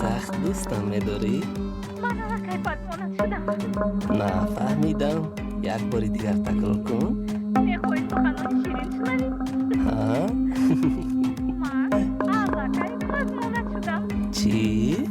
سخت دوستم می‌داری؟ من حالا کی بدمانت شدم؟ نه فهمیدم. یک باری دیگر تکرار کن. میخوای سخنان شیرین شنوی؟ ها؟ من حالا کی بدمانت شدم؟ چی؟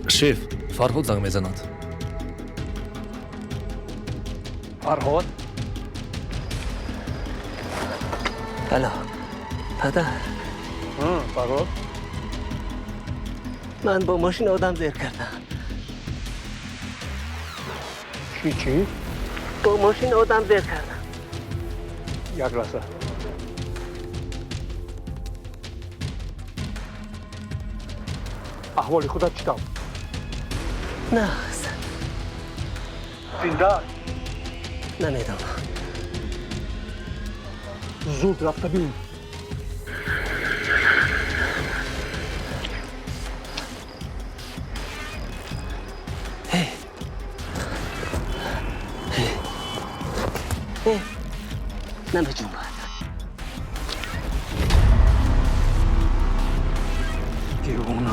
شیف فرهاد زنگ میزند. فرهاد بله پدر فرهاد من با ماشین آدم زیر کردم. چی؟ با ماشین آدم زیر کردم. یک لحظه احوال خودت چطور؟ نه حسن زنده نمیدونم. زود رفته بین. نمیجون باید دیوونه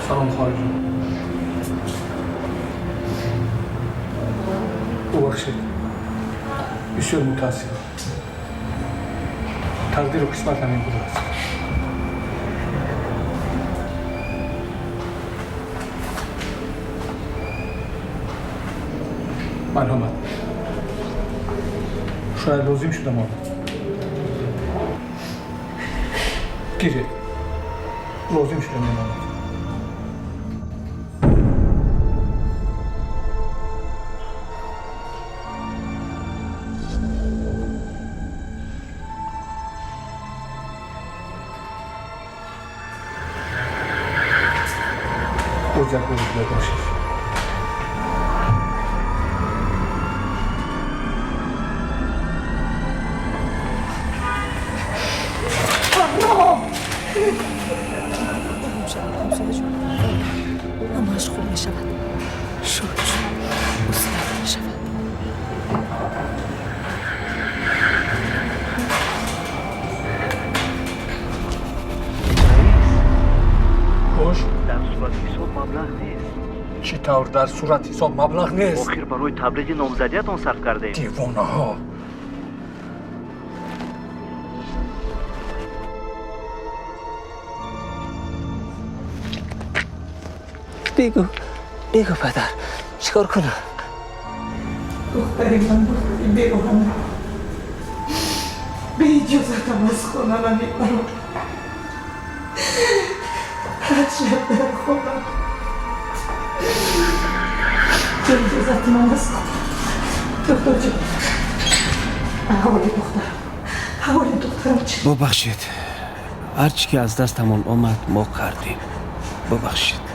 سلام خواهرجان. ببخشید بسیار متاسفم. تقدیر و قسمت همین بوده است. مرحمت. شاید لازم شده ماند. گیره لازم شده میماند. روزت روز باشید. همه‌اش خوب می‌شود. شکر مستقیم می‌شود. خوش در صورت حساب مبلغ نیست. چطور در صورت حساب مبلغ نیست؟ آخر برای تبلیغ نامزدیتان صرف کرده. دیوانه ها. بگو پدر چیکار کنم؟ دختری من دختری بیرونم. به اجازتم از خونه نمیبرم. هر شب در خونم. به اجازت من از خونه. دکتر جان حوالی دخترم چی؟ ببخشید هرچی که از دستمون آمد ما کردیم. ببخشید.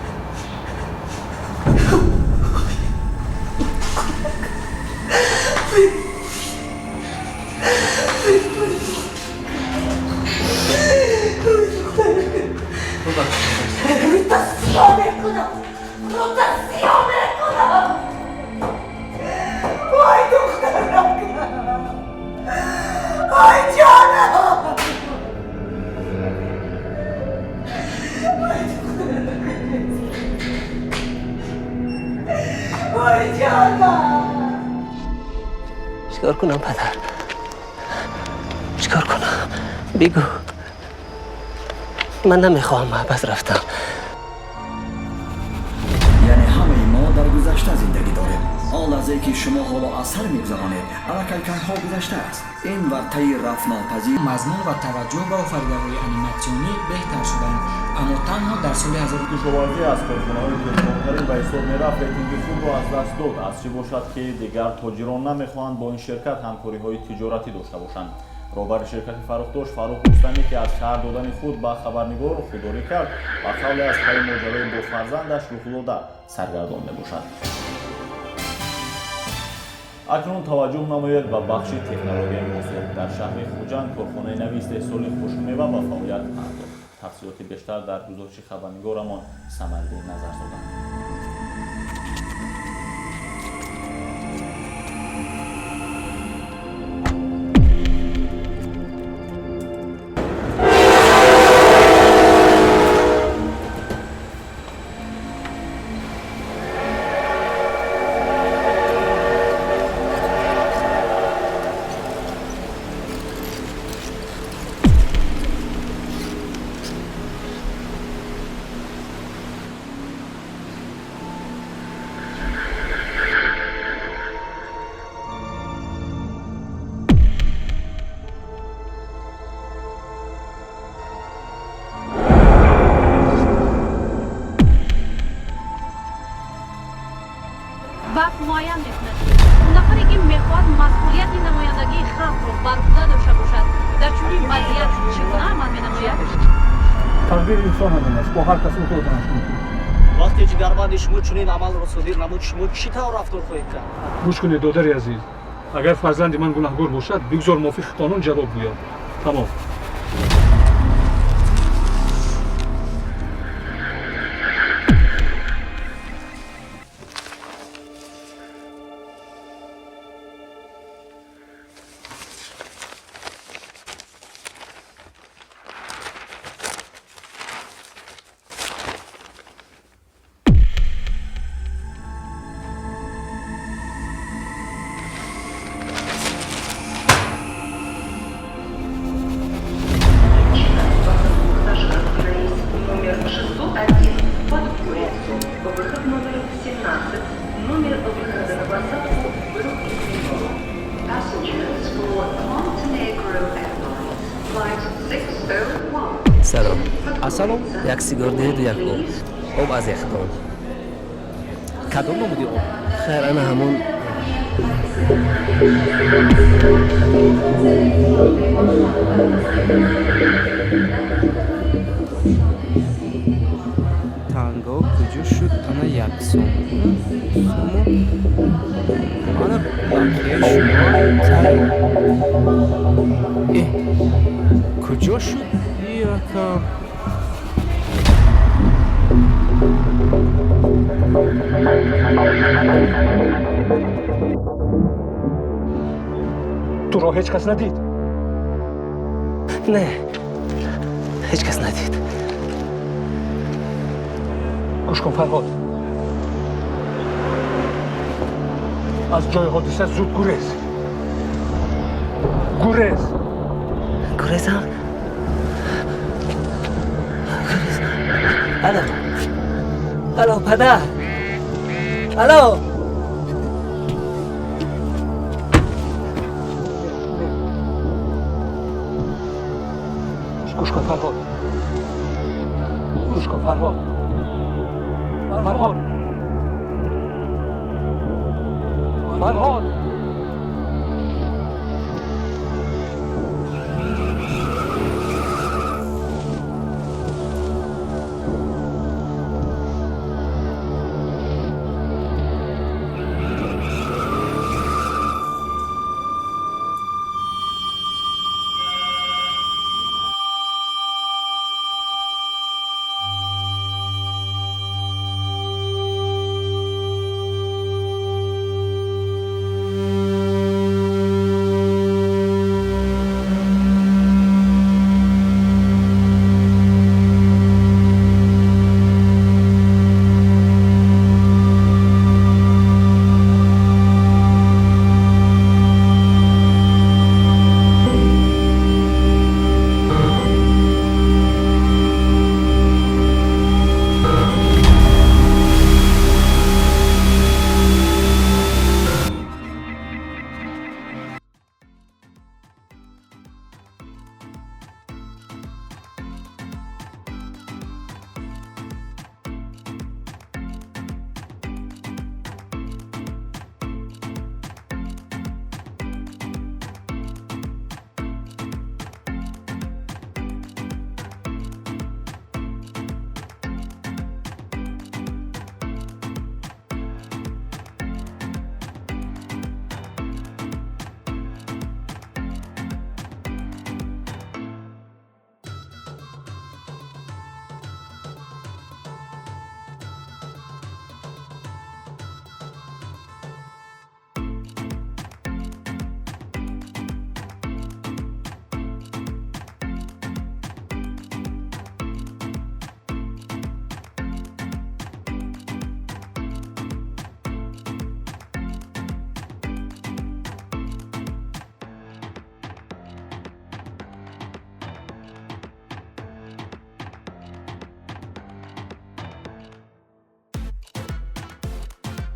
تا سیاه میکنم. وای دخترم، وای جانم، وای جانم. چیکار کنم پدر؟ چیکار کنم؟ بگو. من نمیخواهم محبس رفتم. یعنی همه ما در گذشته زندگی داریم. آن لحظه که شما حالا از سر می‌گذرانید، الکلکن‌ها گذشته است. این ورطه رفع ناپذیر. مضمون و توجه به آفریده‌های انیماسیونی بهتر شدند، اما تنها در سال 2000 کشاورزی از کارخانه‌های تلفن‌ترین به حساب می‌رفت، لیکن فود را از دست داد. از چه باشد که دیگر تاجران نمی‌خواهند با این شرکت همکاری‌های تجارتی داشته باشند. رهبر شرکت فروختاش فاروق رستمی که از شهر دادن خود به خبرنگار خودداری کرد و قبل از پای ماجرای با فرزندش رخ داده سرگردان می‌باشد. اکنون توجه نماید به بخش تکنولوژی موثر. در شهر خوجند کارخانه نوی استحصال خشک‌میوه به فعالیت انداخت. تفصیلات بیشتر در گزارش خبرنگارمان ثمربی نظر دادند. وقت معین میکند. نفری که میخواد مسئولیت نمایندگی خلق رو بر عهده داشته باشد در چنین وضعیت چگونه عمل مینماید؟ تقدیر انسان همین است. با هر کس او خود دانش می‌کنه. وقتی جگربند شما چنین عمل را صادر نمود، شما چی طور رفتار خواهید کرد؟ گوش کنید دادر عزیز. اگر فرزند من گناهکار باشد، بگذار موافق قانون جواب گوید. تمام. سلام. سلام. یک سیگار دهید و یک آب از یخدان. کدام نمودی آب؟ خیر انا همون تانگو کجا شد؟ انا یک سوم. انا بقیه شما تایی. کجا شد؟ یکا تو را هیچ کس ندید؟ نه هیچ کس ندید. گوش کن فرهاد. از جای حادثه زود گریز. گریز. گریزم؟ الو الو پدر، الو گوش کن فرهاد. گوش کن فرهاد. فرهاد. فرهاد.